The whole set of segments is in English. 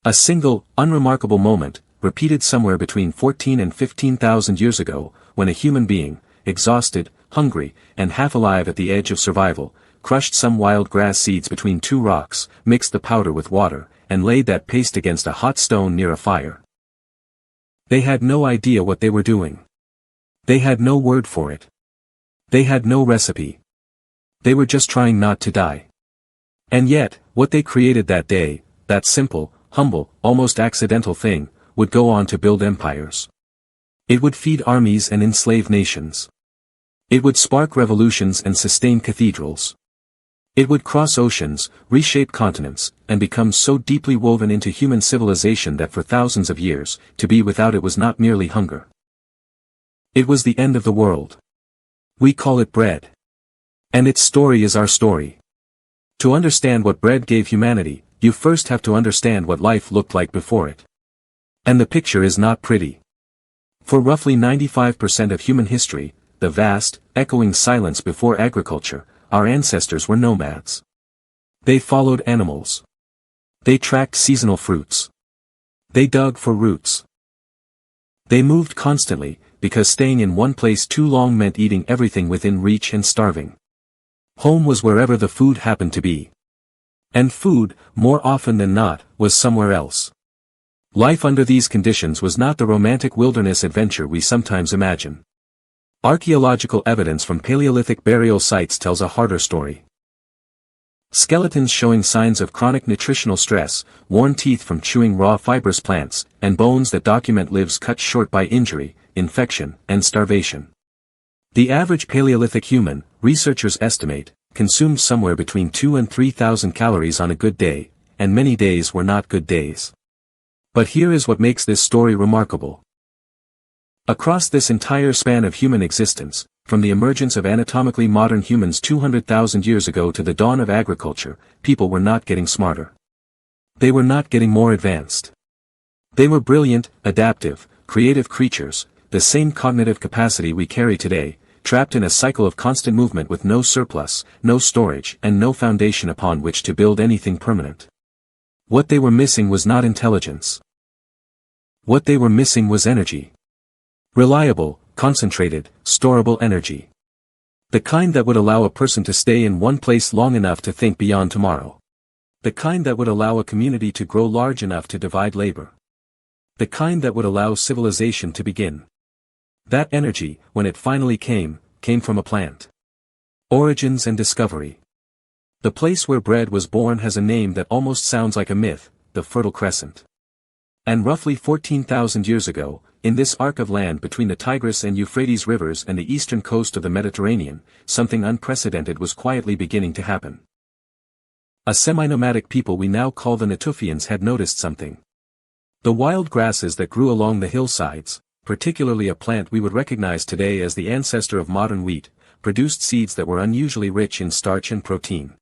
A single, unremarkable moment, repeated somewhere between 14 and 15,000 years ago, when a human being, exhausted, hungry, and half alive at the edge of survival, crushed some wild grass seeds between two rocks, mixed the powder with water, and laid that paste against a hot stone near a fire. They had no idea what they were doing. They had no word for it. They had no recipe. They were just trying not to die. And yet, what they created that day, that simple, humble, almost accidental thing, would go on to build empires. It would feed armies and enslave nations. It would spark revolutions and sustain cathedrals. It would cross oceans, reshape continents, and become so deeply woven into human civilization that for thousands of years, to be without it was not merely hunger. It was the end of the world. We call it bread. And its story is our story. To understand what bread gave humanity, you first have to understand what life looked like before it. And the picture is not pretty. For roughly 95% of human history, the vast, echoing silence before agriculture, our ancestors were nomads. They followed animals. They tracked seasonal fruits. They dug for roots. They moved constantly, because staying in one place too long meant eating everything within reach and starving. Home was wherever the food happened to be. And food, more often than not, was somewhere else. Life under these conditions was not the romantic wilderness adventure we sometimes imagine. Archaeological evidence from Paleolithic burial sites tells a harder story. Skeletons showing signs of chronic nutritional stress, worn teeth from chewing raw fibrous plants, and bones that document lives cut short by injury, infection, and starvation. The average Paleolithic human, researchers estimate, consumed somewhere between 2,000 and 3,000 calories on a good day, and many days were not good days. But here is what makes this story remarkable. Across this entire span of human existence, from the emergence of anatomically modern humans 200,000 years ago to the dawn of agriculture, people were not getting smarter. They were not getting more advanced. They were brilliant, adaptive, creative creatures, the same cognitive capacity we carry today, trapped in a cycle of constant movement with no surplus, no storage, and no foundation upon which to build anything permanent. What they were missing was not intelligence. What they were missing was energy. Reliable, concentrated, storable energy. The kind that would allow a person to stay in one place long enough to think beyond tomorrow. The kind that would allow a community to grow large enough to divide labor. The kind that would allow civilization to begin. That energy, when it finally came from a plant. Origins and discovery. The place where bread was born has a name that almost sounds like a myth, the Fertile Crescent. And roughly 14,000 years ago, in this arc of land between the Tigris and Euphrates rivers and the eastern coast of the Mediterranean, something unprecedented was quietly beginning to happen. A semi-nomadic people we now call the Natufians had noticed something. The wild grasses that grew along the hillsides, particularly a plant we would recognize today as the ancestor of modern wheat, produced seeds that were unusually rich in starch and protein.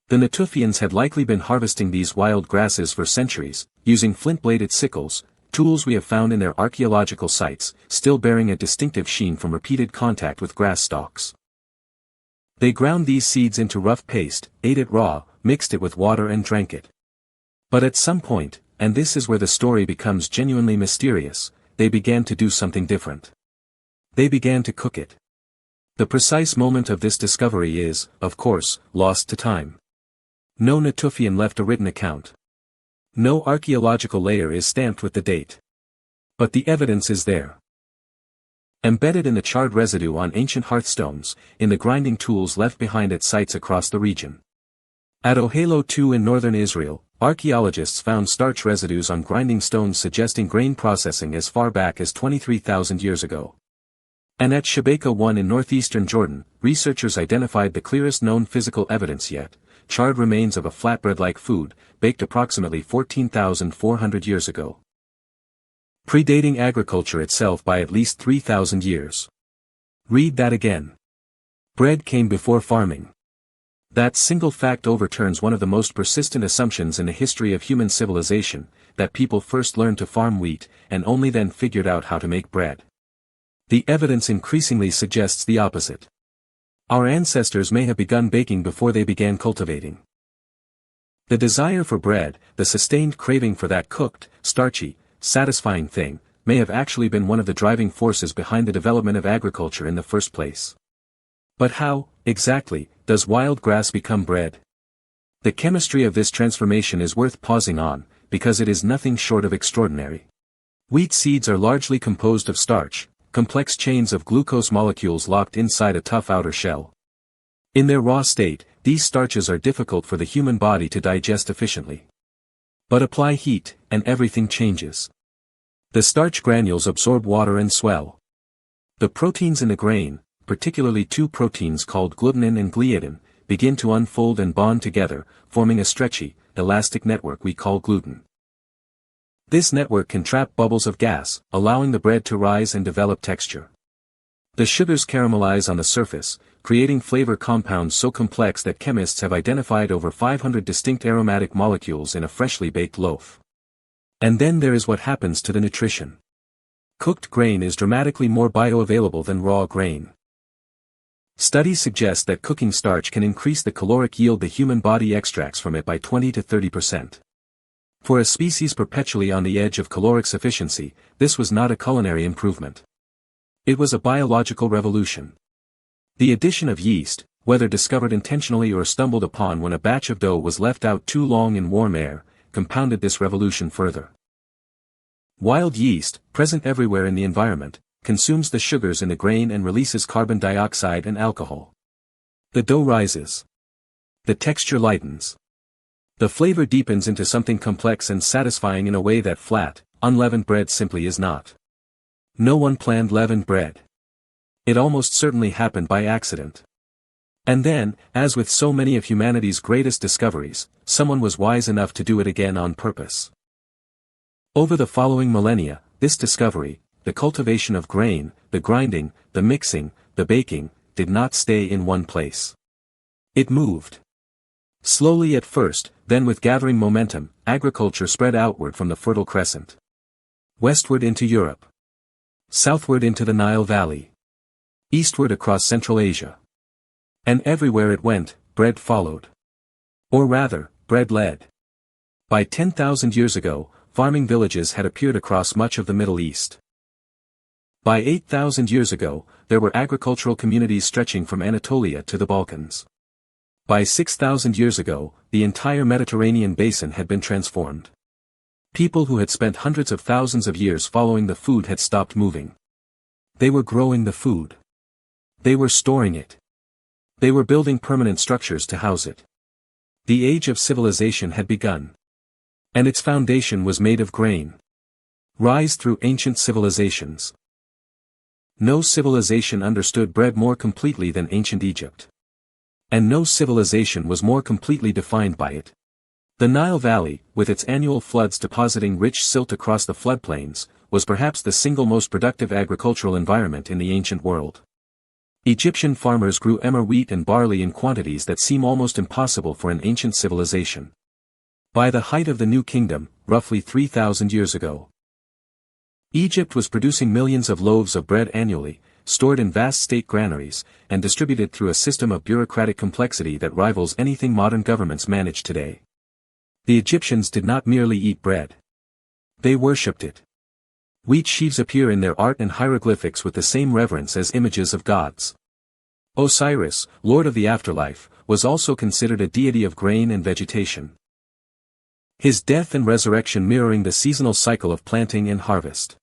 The Natufians had likely been harvesting these wild grasses for centuries, using flint-bladed sickles, tools we have found in their archaeological sites, still bearing a distinctive sheen from repeated contact with grass stalks. They ground these seeds into rough paste, ate it raw, mixed it with water and drank it. But at some point, and this is where the story becomes genuinely mysterious, they began to do something different. They began to cook it. The precise moment of this discovery is, of course, lost to time. No Natufian left a written account. No archaeological layer is stamped with the date. But the evidence is there. Embedded in the charred residue on ancient hearthstones, in the grinding tools left behind at sites across the region. At Ohelo II in northern Israel, archaeologists found starch residues on grinding stones suggesting grain processing as far back as 23,000 years ago. And at Shabeka I in northeastern Jordan, researchers identified the clearest known physical evidence yet, charred remains of a flatbread-like food, baked approximately 14,400 years ago. Predating agriculture itself by at least 3,000 years. Read that again. Bread came before farming. That single fact overturns one of the most persistent assumptions in the history of human civilization, that people first learned to farm wheat, and only then figured out how to make bread. The evidence increasingly suggests the opposite. Our ancestors may have begun baking before they began cultivating. The desire for bread, the sustained craving for that cooked, starchy, satisfying thing, may have actually been one of the driving forces behind the development of agriculture in the first place. But how, exactly, does wild grass become bread? The chemistry of this transformation is worth pausing on, because it is nothing short of extraordinary. Wheat seeds are largely composed of starch, complex chains of glucose molecules locked inside a tough outer shell. In their raw state, these starches are difficult for the human body to digest efficiently. But apply heat, and everything changes. The starch granules absorb water and swell. The proteins in the grain, particularly two proteins called glutenin and gliadin, begin to unfold and bond together, forming a stretchy, elastic network we call gluten. This network can trap bubbles of gas, allowing the bread to rise and develop texture. The sugars caramelize on the surface, creating flavor compounds so complex that chemists have identified over 500 distinct aromatic molecules in a freshly baked loaf. And then there is what happens to the nutrition. Cooked grain is dramatically more bioavailable than raw grain. Studies suggest that cooking starch can increase the caloric yield the human body extracts from it by 20 to 30%. For a species perpetually on the edge of caloric sufficiency, this was not a culinary improvement. It was a biological revolution. The addition of yeast, whether discovered intentionally or stumbled upon when a batch of dough was left out too long in warm air, compounded this revolution further. Wild yeast, present everywhere in the environment, consumes the sugars in the grain and releases carbon dioxide and alcohol. The dough rises. The texture lightens. The flavor deepens into something complex and satisfying in a way that flat, unleavened bread simply is not. No one planned leavened bread. It almost certainly happened by accident. And then, as with so many of humanity's greatest discoveries, someone was wise enough to do it again on purpose. Over the following millennia, this discovery, the cultivation of grain, the grinding, the mixing, the baking, did not stay in one place. It moved. Slowly at first, then with gathering momentum, agriculture spread outward from the Fertile Crescent. Westward into Europe. Southward into the Nile Valley. Eastward across Central Asia. And everywhere it went, bread followed. Or rather, bread led. By 10,000 years ago, farming villages had appeared across much of the Middle East. By 8,000 years ago, there were agricultural communities stretching from Anatolia to the Balkans. By 6,000 years ago, the entire Mediterranean basin had been transformed. People who had spent hundreds of thousands of years following the food had stopped moving. They were growing the food. They were storing it. They were building permanent structures to house it. The age of civilization had begun. And its foundation was made of grain. Rise through ancient civilizations. No civilization understood bread more completely than ancient Egypt. And no civilization was more completely defined by it. The Nile Valley, with its annual floods depositing rich silt across the floodplains, was perhaps the single most productive agricultural environment in the ancient world. Egyptian farmers grew emmer wheat and barley in quantities that seem almost impossible for an ancient civilization. By the height of the New Kingdom, roughly 3,000 years ago, Egypt was producing millions of loaves of bread annually, stored in vast state granaries, and distributed through a system of bureaucratic complexity that rivals anything modern governments manage today. The Egyptians did not merely eat bread. They worshipped it. Wheat sheaves appear in their art and hieroglyphics with the same reverence as images of gods. Osiris, lord of the afterlife, was also considered a deity of grain and vegetation. His death and resurrection mirroring the seasonal cycle of planting and harvest.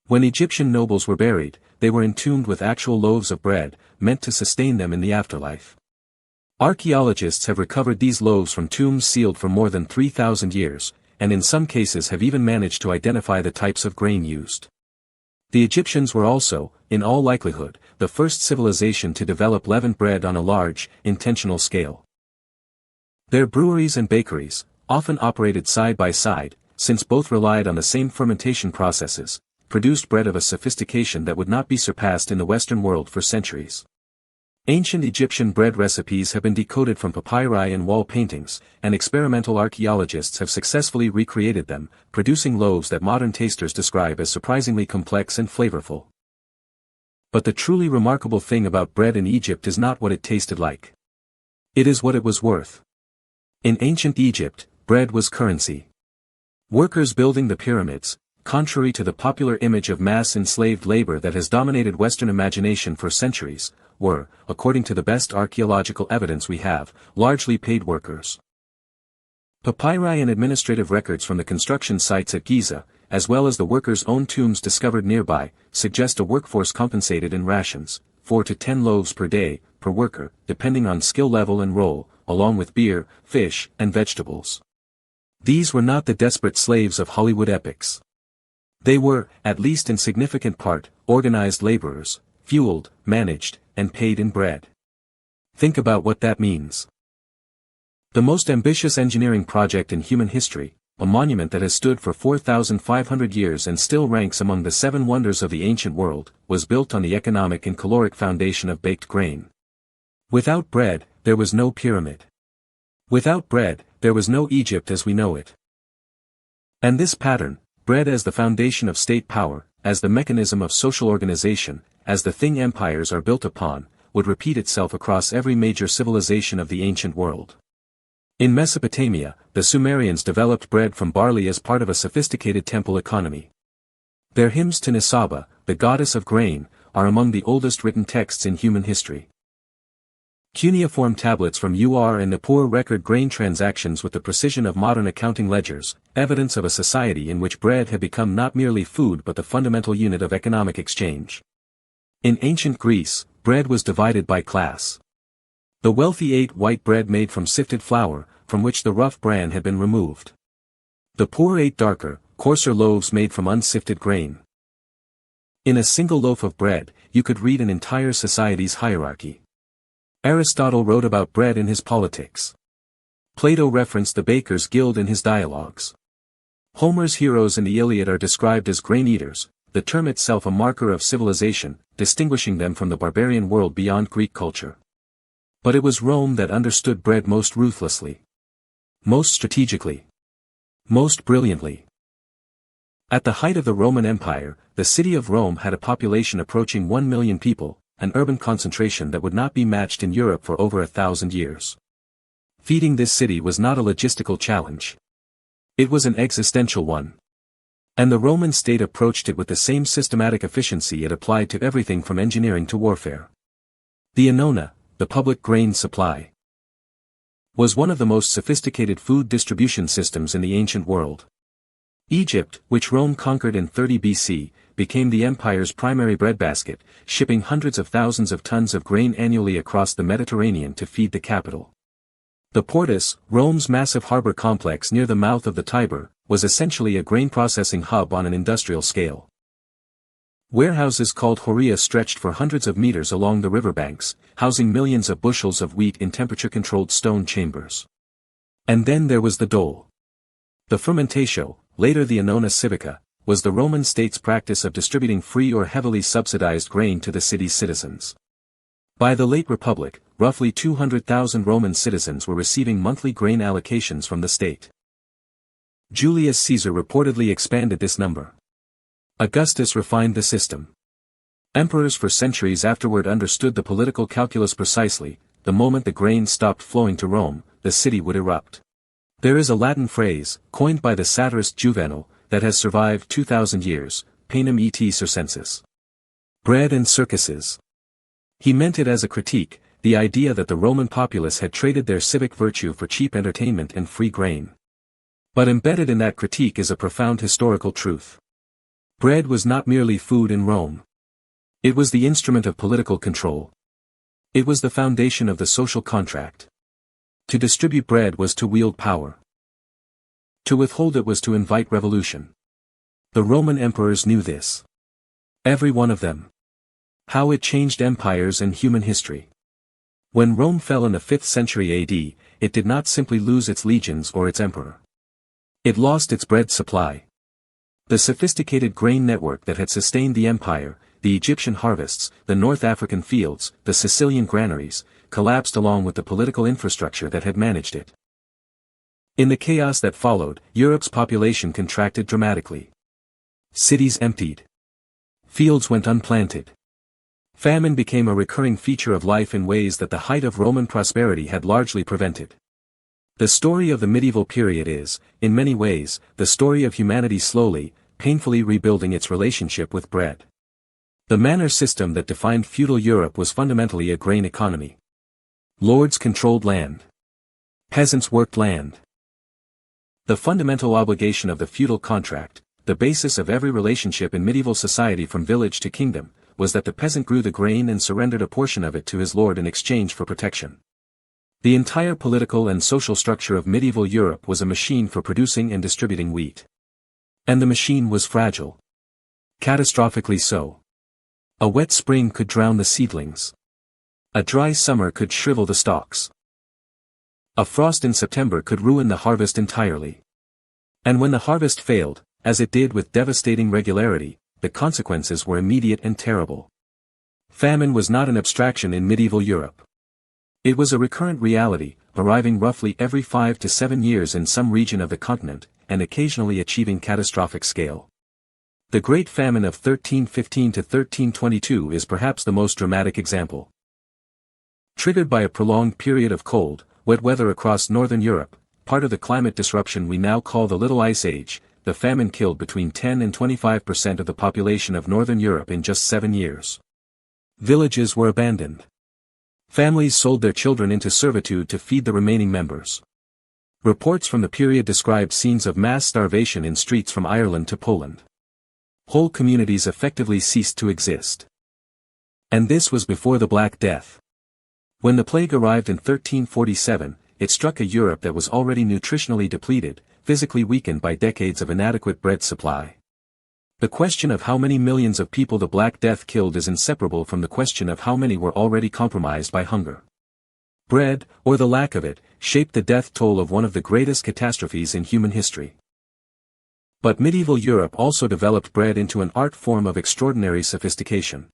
When Egyptian nobles were buried, they were entombed with actual loaves of bread, meant to sustain them in the afterlife. Archaeologists have recovered these loaves from tombs sealed for more than 3,000 years, and in some cases have even managed to identify the types of grain used. The Egyptians were also, in all likelihood, the first civilization to develop leavened bread on a large, intentional scale. Their breweries and bakeries, often operated side by side, since both relied on the same fermentation processes, produced bread of a sophistication that would not be surpassed in the Western world for centuries. Ancient Egyptian bread recipes have been decoded from papyri and wall paintings, and experimental archaeologists have successfully recreated them, producing loaves that modern tasters describe as surprisingly complex and flavorful. But the truly remarkable thing about bread in Egypt is not what it tasted like. It is what it was worth. In ancient Egypt, bread was currency. Workers building the pyramids, contrary to the popular image of mass enslaved labor that has dominated Western imagination for centuries, were, according to the best archaeological evidence we have, largely paid workers. Papyri and administrative records from the construction sites at Giza, as well as the workers' own tombs discovered nearby, suggest a workforce compensated in rations, 4 to 10 loaves per day, per worker, depending on skill level and role, along with beer, fish, and vegetables. These were not the desperate slaves of Hollywood epics. They were, at least in significant part, organized laborers, fueled, managed, and paid in bread. Think about what that means. The most ambitious engineering project in human history, a monument that has stood for 4,500 years and still ranks among the 7 wonders of the ancient world, was built on the economic and caloric foundation of baked grain. Without bread, there was no pyramid. Without bread, there was no Egypt as we know it. And this pattern, bread as the foundation of state power, as the mechanism of social organization, as the thing empires are built upon, would repeat itself across every major civilization of the ancient world. In Mesopotamia, the Sumerians developed bread from barley as part of a sophisticated temple economy. Their hymns to Nisaba, the goddess of grain, are among the oldest written texts in human history. Cuneiform tablets from Ur and Nippur record grain transactions with the precision of modern accounting ledgers, evidence of a society in which bread had become not merely food but the fundamental unit of economic exchange. In ancient Greece, bread was divided by class. The wealthy ate white bread made from sifted flour, from which the rough bran had been removed. The poor ate darker, coarser loaves made from unsifted grain. In a single loaf of bread, you could read an entire society's hierarchy. Aristotle wrote about bread in his Politics. Plato referenced the baker's guild in his dialogues. Homer's heroes in the Iliad are described as grain-eaters, the term itself a marker of civilization, distinguishing them from the barbarian world beyond Greek culture. But it was Rome that understood bread most ruthlessly. Most strategically. Most brilliantly. At the height of the Roman Empire, the city of Rome had a population approaching 1 million people, an urban concentration that would not be matched in Europe for over 1,000 years. Feeding this city was not a logistical challenge. It was an existential one. And the Roman state approached it with the same systematic efficiency it applied to everything from engineering to warfare. The annona, the public grain supply, was one of the most sophisticated food distribution systems in the ancient world. Egypt, which Rome conquered in 30 BC, became the empire's primary breadbasket, shipping hundreds of thousands of tons of grain annually across the Mediterranean to feed the capital. The Portus, Rome's massive harbor complex near the mouth of the Tiber, was essentially a grain processing hub on an industrial scale. Warehouses called horia stretched for hundreds of meters along the riverbanks, housing millions of bushels of wheat in temperature-controlled stone chambers. And then there was the dole. The fermentatio, later the annona civica, was the Roman state's practice of distributing free or heavily subsidized grain to the city's citizens. By the late Republic, roughly 200,000 Roman citizens were receiving monthly grain allocations from the state. Julius Caesar reportedly expanded this number. Augustus refined the system. Emperors for centuries afterward understood the political calculus precisely: the moment the grain stopped flowing to Rome, the city would erupt. There is a Latin phrase, coined by the satirist Juvenal, that has survived 2,000 years, panem et circenses. Bread and circuses. He meant it as a critique, the idea that the Roman populace had traded their civic virtue for cheap entertainment and free grain. But embedded in that critique is a profound historical truth. Bread was not merely food in Rome. It was the instrument of political control. It was the foundation of the social contract. To distribute bread was to wield power. To withhold it was to invite revolution. The Roman emperors knew this. Every one of them. How it changed empires and human history. When Rome fell in the 5th century AD, it did not simply lose its legions or its emperor. It lost its bread supply. The sophisticated grain network that had sustained the empire, the Egyptian harvests, the North African fields, the Sicilian granaries, collapsed along with the political infrastructure that had managed it. In the chaos that followed, Europe's population contracted dramatically. Cities emptied. Fields went unplanted. Famine became a recurring feature of life in ways that the height of Roman prosperity had largely prevented. The story of the medieval period is, in many ways, the story of humanity slowly, painfully rebuilding its relationship with bread. The manor system that defined feudal Europe was fundamentally a grain economy. Lords controlled land. Peasants worked land. The fundamental obligation of the feudal contract, the basis of every relationship in medieval society from village to kingdom, was that the peasant grew the grain and surrendered a portion of it to his lord in exchange for protection. The entire political and social structure of medieval Europe was a machine for producing and distributing wheat. And the machine was fragile. Catastrophically so. A wet spring could drown the seedlings. A dry summer could shrivel the stalks. A frost in September could ruin the harvest entirely. And when the harvest failed, as it did with devastating regularity, the consequences were immediate and terrible. Famine was not an abstraction in medieval Europe. It was a recurrent reality, arriving roughly every 5 to 7 years in some region of the continent, and occasionally achieving catastrophic scale. The Great Famine of 1315 to 1322 is perhaps the most dramatic example. Triggered by a prolonged period of cold, wet weather across northern Europe, part of the climate disruption we now call the Little Ice Age, the famine killed between 10 and 25% of the population of northern Europe in just 7 years. Villages were abandoned. Families sold their children into servitude to feed the remaining members. Reports from the period described scenes of mass starvation in streets from Ireland to Poland. Whole communities effectively ceased to exist. And this was before the Black Death. When the plague arrived in 1347, it struck a Europe that was already nutritionally depleted, physically weakened by decades of inadequate bread supply. The question of how many millions of people the Black Death killed is inseparable from the question of how many were already compromised by hunger. Bread, or the lack of it, shaped the death toll of one of the greatest catastrophes in human history. But medieval Europe also developed bread into an art form of extraordinary sophistication.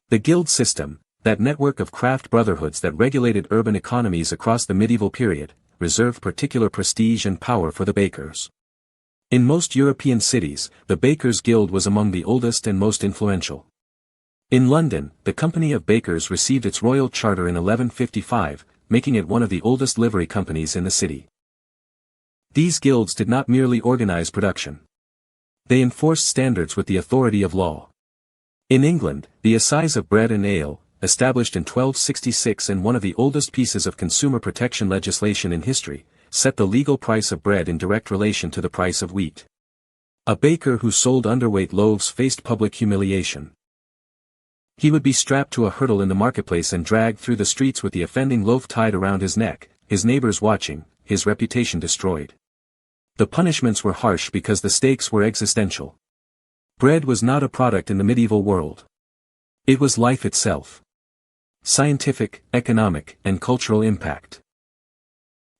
The guild system, that network of craft brotherhoods that regulated urban economies across the medieval period, reserved particular prestige and power for the bakers. In most European cities, the Bakers' Guild was among the oldest and most influential. In London, the Company of Bakers received its royal charter in 1155, making it one of the oldest livery companies in the city. These guilds did not merely organize production. They enforced standards with the authority of law. In England, the Assize of Bread and Ale, established in 1266 and one of the oldest pieces of consumer protection legislation in history, set the legal price of bread in direct relation to the price of wheat. A baker who sold underweight loaves faced public humiliation. He would be strapped to a hurdle in the marketplace and dragged through the streets with the offending loaf tied around his neck, his neighbors watching, his reputation destroyed. The punishments were harsh because the stakes were existential. Bread was not a product in the medieval world. It was life itself. Scientific, economic, and cultural impact.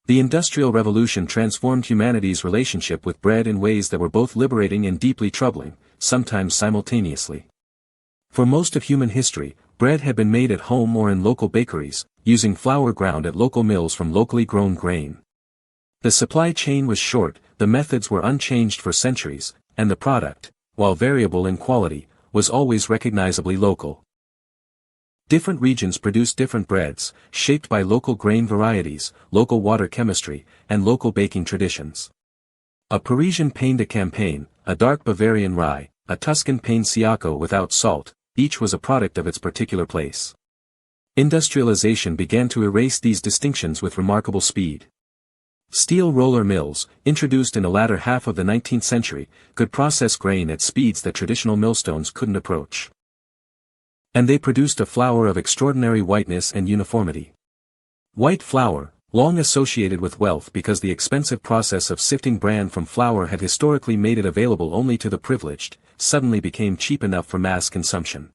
The Industrial Revolution transformed humanity's relationship with bread in ways that were both liberating and deeply troubling, sometimes simultaneously. For most of human history, bread had been made at home or in local bakeries, using flour ground at local mills from locally grown grain. The supply chain was short, the methods were unchanged for centuries, and the product, while variable in quality, was always recognizably local. Different regions produced different breads, shaped by local grain varieties, local water chemistry, and local baking traditions. A Parisian pain de campagne, a dark Bavarian rye, a Tuscan pain siaco without salt, each was a product of its particular place. Industrialization began to erase these distinctions with remarkable speed. Steel roller mills, introduced in the latter half of the 19th century, could process grain at speeds that traditional millstones couldn't approach. And they produced a flour of extraordinary whiteness and uniformity. White flour, long associated with wealth because the expensive process of sifting bran from flour had historically made it available only to the privileged, suddenly became cheap enough for mass consumption.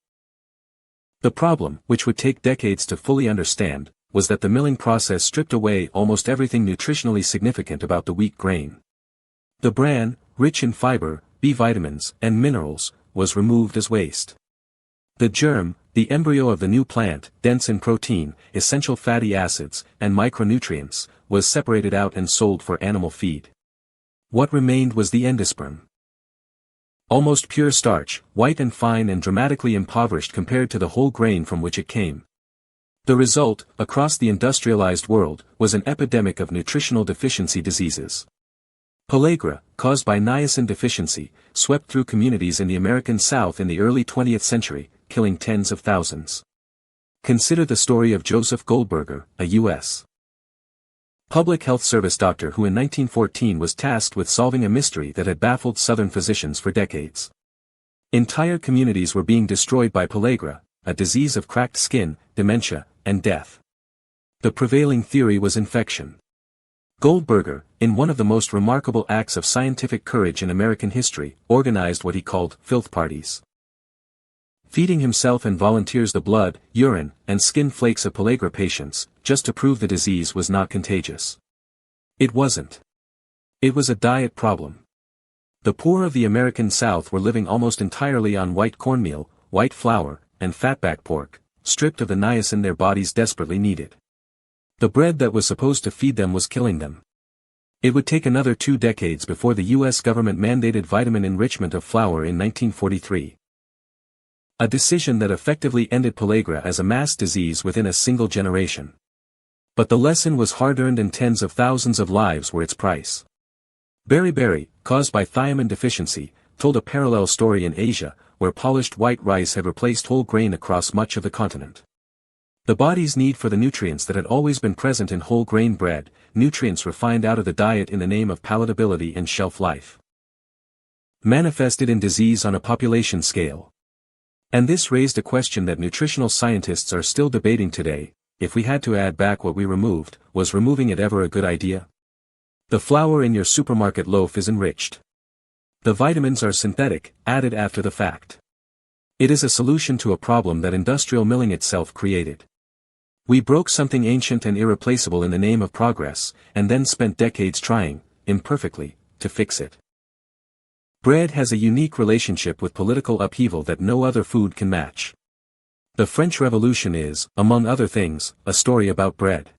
The problem, which would take decades to fully understand, was that the milling process stripped away almost everything nutritionally significant about the wheat grain. The bran, rich in fiber, B vitamins, and minerals, was removed as waste. The germ, the embryo of the new plant, dense in protein, essential fatty acids, and micronutrients, was separated out and sold for animal feed. What remained was the endosperm. Almost pure starch, white and fine and dramatically impoverished compared to the whole grain from which it came. The result, across the industrialized world, was an epidemic of nutritional deficiency diseases. Pellagra, caused by niacin deficiency, swept through communities in the American South in the early 20th century, killing tens of thousands. Consider the story of Joseph Goldberger, a U.S. Public Health Service doctor who in 1914 was tasked with solving a mystery that had baffled Southern physicians for decades. Entire communities were being destroyed by pellagra, a disease of cracked skin, dementia, and death. The prevailing theory was infection. Goldberger, in one of the most remarkable acts of scientific courage in American history, organized what he called filth parties. Feeding himself and volunteers the blood, urine, and skin flakes of pellagra patients, just to prove the disease was not contagious. It wasn't. It was a diet problem. The poor of the American South were living almost entirely on white cornmeal, white flour, and fatback pork, stripped of the niacin their bodies desperately needed. The bread that was supposed to feed them was killing them. It would take another 2 decades before the U.S. government mandated vitamin enrichment of flour in 1943. A decision that effectively ended pellagra as a mass disease within a single generation. But the lesson was hard-earned and tens of thousands of lives were its price. Beriberi, caused by thiamine deficiency, told a parallel story in Asia, where polished white rice had replaced whole grain across much of the continent. The body's need for the nutrients that had always been present in whole grain bread, nutrients refined out of the diet in the name of palatability and shelf life, manifested in disease on a population scale. And this raised a question that nutritional scientists are still debating today: if we had to add back what we removed, was removing it ever a good idea? The flour in your supermarket loaf is enriched. The vitamins are synthetic, added after the fact. It is a solution to a problem that industrial milling itself created. We broke something ancient and irreplaceable in the name of progress, and then spent decades trying, imperfectly, to fix it. Bread has a unique relationship with political upheaval that no other food can match. The French Revolution is, among other things, a story about bread.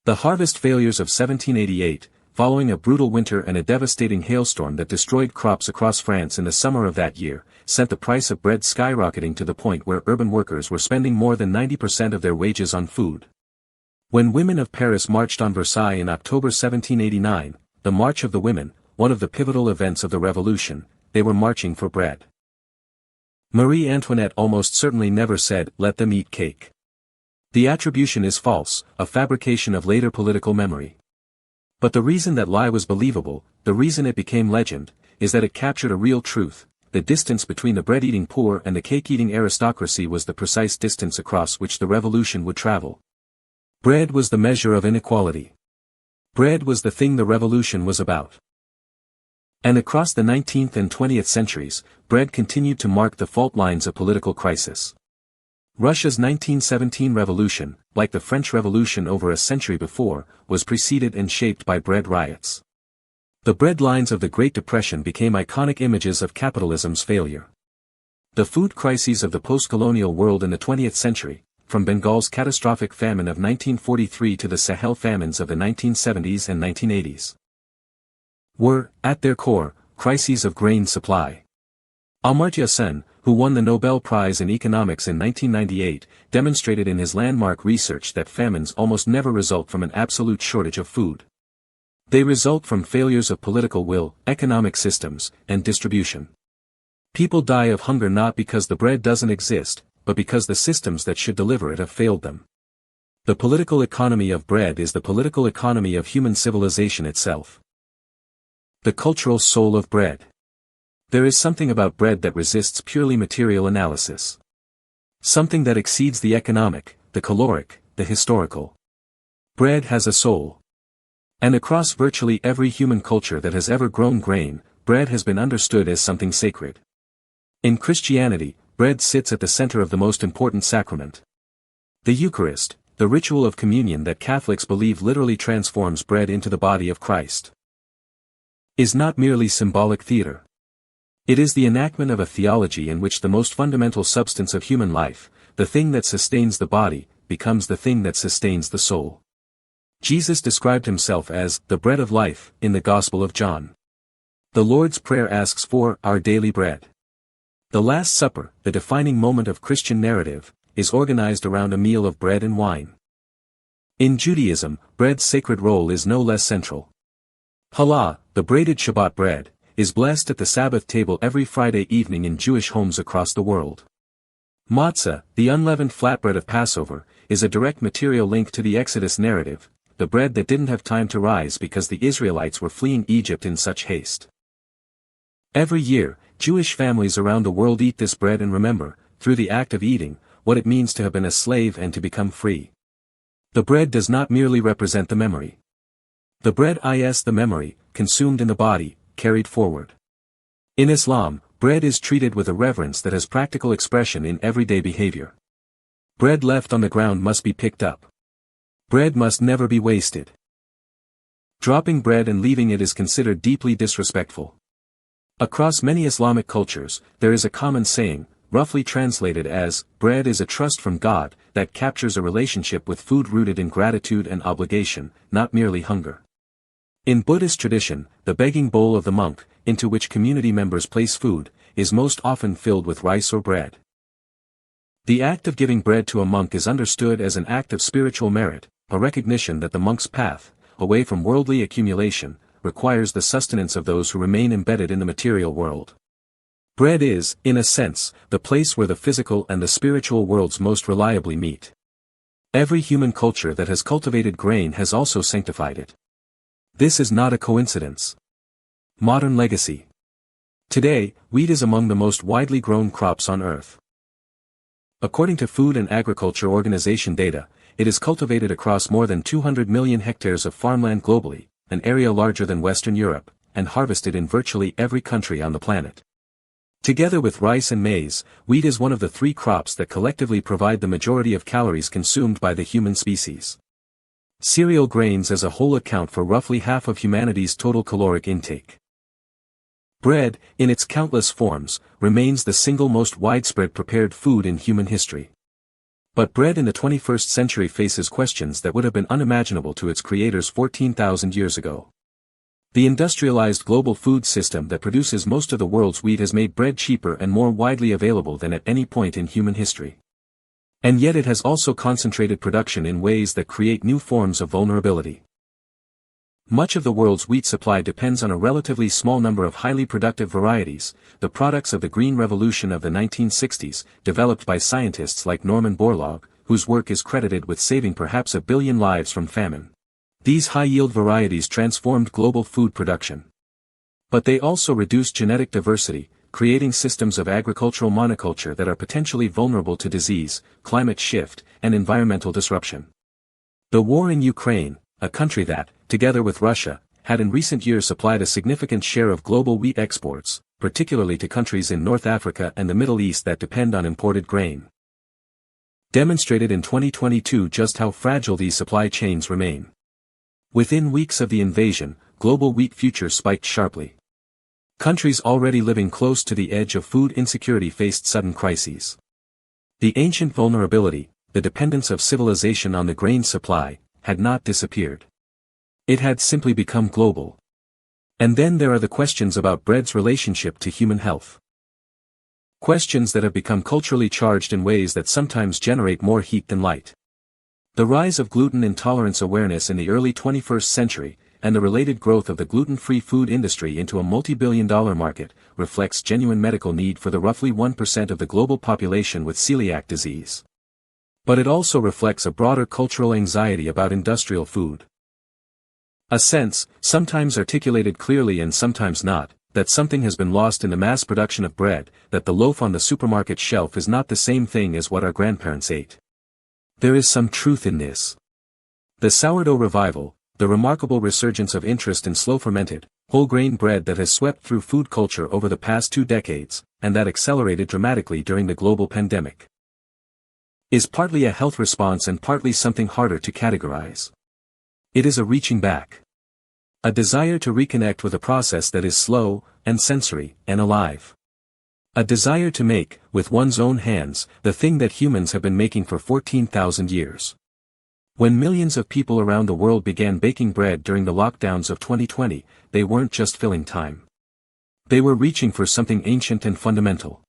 The harvest failures of 1788, following a brutal winter and a devastating hailstorm that destroyed crops across France in the summer of that year, sent the price of bread skyrocketing to the point where urban workers were spending more than 90% of their wages on food. When women of Paris marched on Versailles in October 1789, the March of the Women, one of the pivotal events of the Revolution, they were marching for bread. Marie Antoinette almost certainly never said, "Let them eat cake." The attribution is false, a fabrication of later political memory. But the reason that lie was believable, the reason it became legend, is that it captured a real truth: the distance between the bread-eating poor and the cake-eating aristocracy was the precise distance across which the revolution would travel. Bread was the measure of inequality. Bread was the thing the revolution was about. And across the 19th and 20th centuries, bread continued to mark the fault lines of political crisis. Russia's 1917 revolution, like the French Revolution over a century before, was preceded and shaped by bread riots. The bread lines of the Great Depression became iconic images of capitalism's failure. The food crises of the post-colonial world in the 20th century, from Bengal's catastrophic famine of 1943 to the Sahel famines of the 1970s and 1980s, were, at their core, crises of grain supply. Amartya Sen, who won the Nobel Prize in Economics in 1998, demonstrated in his landmark research that famines almost never result from an absolute shortage of food. They result from failures of political will, economic systems, and distribution. People die of hunger not because the bread doesn't exist, but because the systems that should deliver it have failed them. The political economy of bread is the political economy of human civilization itself. The cultural soul of bread. There is something about bread that resists purely material analysis. Something that exceeds the economic, the caloric, the historical. Bread has a soul. And across virtually every human culture that has ever grown grain, bread has been understood as something sacred. In Christianity, bread sits at the center of the most important sacrament. The Eucharist, the ritual of communion that Catholics believe literally transforms bread into the body of Christ, is not merely symbolic theater. It is the enactment of a theology in which the most fundamental substance of human life, the thing that sustains the body, becomes the thing that sustains the soul. Jesus described himself as the bread of life in the Gospel of John. The Lord's Prayer asks for our daily bread. The Last Supper, the defining moment of Christian narrative, is organized around a meal of bread and wine. In Judaism, bread's sacred role is no less central. Challah, the braided Shabbat bread, is blessed at the Sabbath table every Friday evening in Jewish homes across the world. Matzah, the unleavened flatbread of Passover, is a direct material link to the Exodus narrative, the bread that didn't have time to rise because the Israelites were fleeing Egypt in such haste. Every year, Jewish families around the world eat this bread and remember, through the act of eating, what it means to have been a slave and to become free. The bread does not merely represent the memory. The bread is the memory, consumed in the body, carried forward. In Islam, bread is treated with a reverence that has practical expression in everyday behavior. Bread left on the ground must be picked up. Bread must never be wasted. Dropping bread and leaving it is considered deeply disrespectful. Across many Islamic cultures, there is a common saying, roughly translated as, bread is a trust from God, that captures a relationship with food rooted in gratitude and obligation, not merely hunger. In Buddhist tradition, the begging bowl of the monk, into which community members place food, is most often filled with rice or bread. The act of giving bread to a monk is understood as an act of spiritual merit, a recognition that the monk's path, away from worldly accumulation, requires the sustenance of those who remain embedded in the material world. Bread is, in a sense, the place where the physical and the spiritual worlds most reliably meet. Every human culture that has cultivated grain has also sanctified it. This is not a coincidence. Modern legacy. Today, wheat is among the most widely grown crops on Earth. According to Food and Agriculture Organization data, it is cultivated across more than 200 million hectares of farmland globally, an area larger than Western Europe, and harvested in virtually every country on the planet. Together with rice and maize, wheat is one of the three crops that collectively provide the majority of calories consumed by the human species. Cereal grains as a whole account for roughly half of humanity's total caloric intake. Bread, in its countless forms, remains the single most widespread prepared food in human history. But bread in the 21st century faces questions that would have been unimaginable to its creators 14,000 years ago. The industrialized global food system that produces most of the world's wheat has made bread cheaper and more widely available than at any point in human history. And yet it has also concentrated production in ways that create new forms of vulnerability. Much of the world's wheat supply depends on a relatively small number of highly productive varieties, the products of the Green Revolution of the 1960s, developed by scientists like Norman Borlaug, whose work is credited with saving perhaps 1 billion lives from famine. These high-yield varieties transformed global food production. But they also reduced genetic diversity, creating systems of agricultural monoculture that are potentially vulnerable to disease, climate shift, and environmental disruption. The war in Ukraine, a country that, together with Russia, had in recent years supplied a significant share of global wheat exports, particularly to countries in North Africa and the Middle East that depend on imported grain, demonstrated in 2022 just how fragile these supply chains remain. Within weeks of the invasion, global wheat futures spiked sharply. Countries already living close to the edge of food insecurity faced sudden crises. The ancient vulnerability, the dependence of civilization on the grain supply, had not disappeared. It had simply become global. And then there are the questions about bread's relationship to human health. Questions that have become culturally charged in ways that sometimes generate more heat than light. The rise of gluten intolerance awareness in the early 21st century, and the related growth of the gluten-free food industry into a multi-billion-dollar market, reflects genuine medical need for the roughly 1% of the global population with celiac disease. But it also reflects a broader cultural anxiety about industrial food. A sense, sometimes articulated clearly and sometimes not, that something has been lost in the mass production of bread, that the loaf on the supermarket shelf is not the same thing as what our grandparents ate. There is some truth in this. The sourdough revival, the remarkable resurgence of interest in slow-fermented, whole-grain bread that has swept through food culture over the past 2 decades, and that accelerated dramatically during the global pandemic, is partly a health response and partly something harder to categorize. It is a reaching back. A desire to reconnect with a process that is slow, and sensory, and alive. A desire to make, with one's own hands, the thing that humans have been making for 14,000 years. When millions of people around the world began baking bread during the lockdowns of 2020, they weren't just filling time. They were reaching for something ancient and fundamental.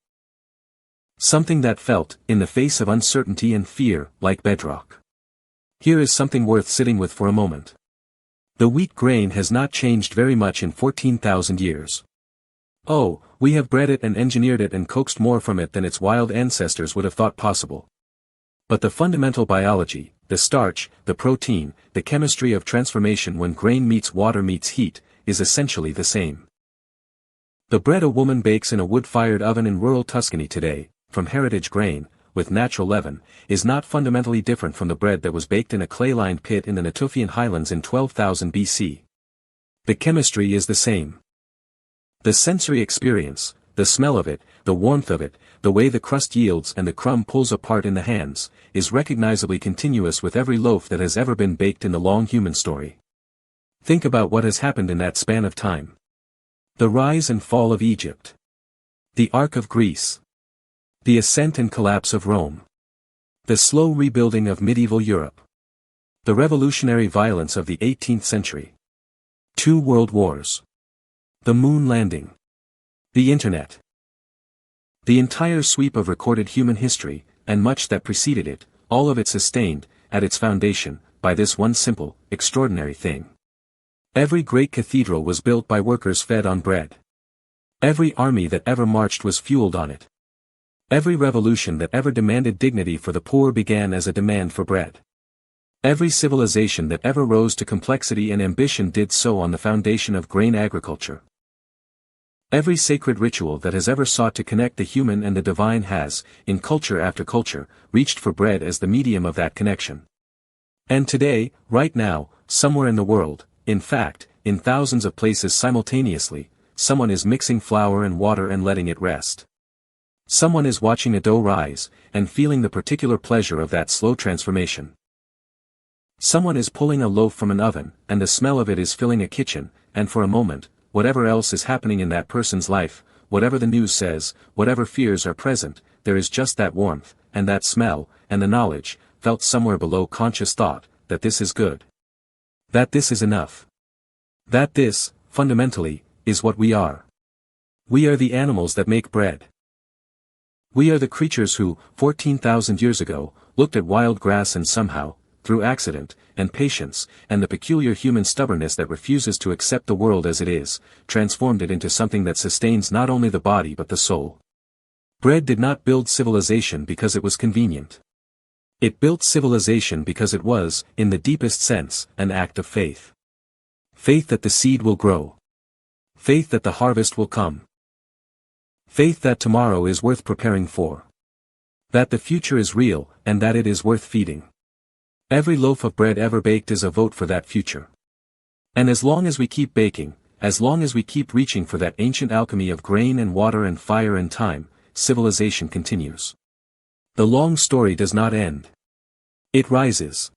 Something that felt, in the face of uncertainty and fear, like bedrock. Here is something worth sitting with for a moment. The wheat grain has not changed very much in 14,000 years. Oh, we have bred it and engineered it and coaxed more from it than its wild ancestors would have thought possible. But the fundamental biology, the starch, the protein, the chemistry of transformation when grain meets water meets heat, is essentially the same. The bread a woman bakes in a wood-fired oven in rural Tuscany today, from heritage grain, with natural leaven, is not fundamentally different from the bread that was baked in a clay-lined pit in the Natufian highlands in 12,000 BC. The chemistry is the same. The sensory experience, the smell of it, the warmth of it, the way the crust yields and the crumb pulls apart in the hands, is recognizably continuous with every loaf that has ever been baked in the long human story. Think about what has happened in that span of time. The rise and fall of Egypt. The arc of Greece. The ascent and collapse of Rome. The slow rebuilding of medieval Europe. The revolutionary violence of the 18th century. 2 world wars. The moon landing. The Internet. The entire sweep of recorded human history, and much that preceded it, all of it sustained, at its foundation, by this one simple, extraordinary thing. Every great cathedral was built by workers fed on bread. Every army that ever marched was fueled on it. Every revolution that ever demanded dignity for the poor began as a demand for bread. Every civilization that ever rose to complexity and ambition did so on the foundation of grain agriculture. Every sacred ritual that has ever sought to connect the human and the divine has, in culture after culture, reached for bread as the medium of that connection. And today, right now, somewhere in the world, in fact, in thousands of places simultaneously, someone is mixing flour and water and letting it rest. Someone is watching a dough rise, and feeling the particular pleasure of that slow transformation. Someone is pulling a loaf from an oven, and the smell of it is filling a kitchen, and for a moment, whatever else is happening in that person's life, whatever the news says, whatever fears are present, there is just that warmth, and that smell, and the knowledge, felt somewhere below conscious thought, that this is good. That this is enough. That this, fundamentally, is what we are. We are the animals that make bread. We are the creatures who, 14,000 years ago, looked at wild grass and somehow, through accident, and patience, and the peculiar human stubbornness that refuses to accept the world as it is, transformed it into something that sustains not only the body but the soul. Bread did not build civilization because it was convenient. It built civilization because it was, in the deepest sense, an act of faith. Faith that the seed will grow. Faith that the harvest will come. Faith that tomorrow is worth preparing for. That the future is real, and that it is worth feeding. Every loaf of bread ever baked is a vote for that future. And as long as we keep baking, as long as we keep reaching for that ancient alchemy of grain and water and fire and time, civilization continues. The long story does not end. It rises.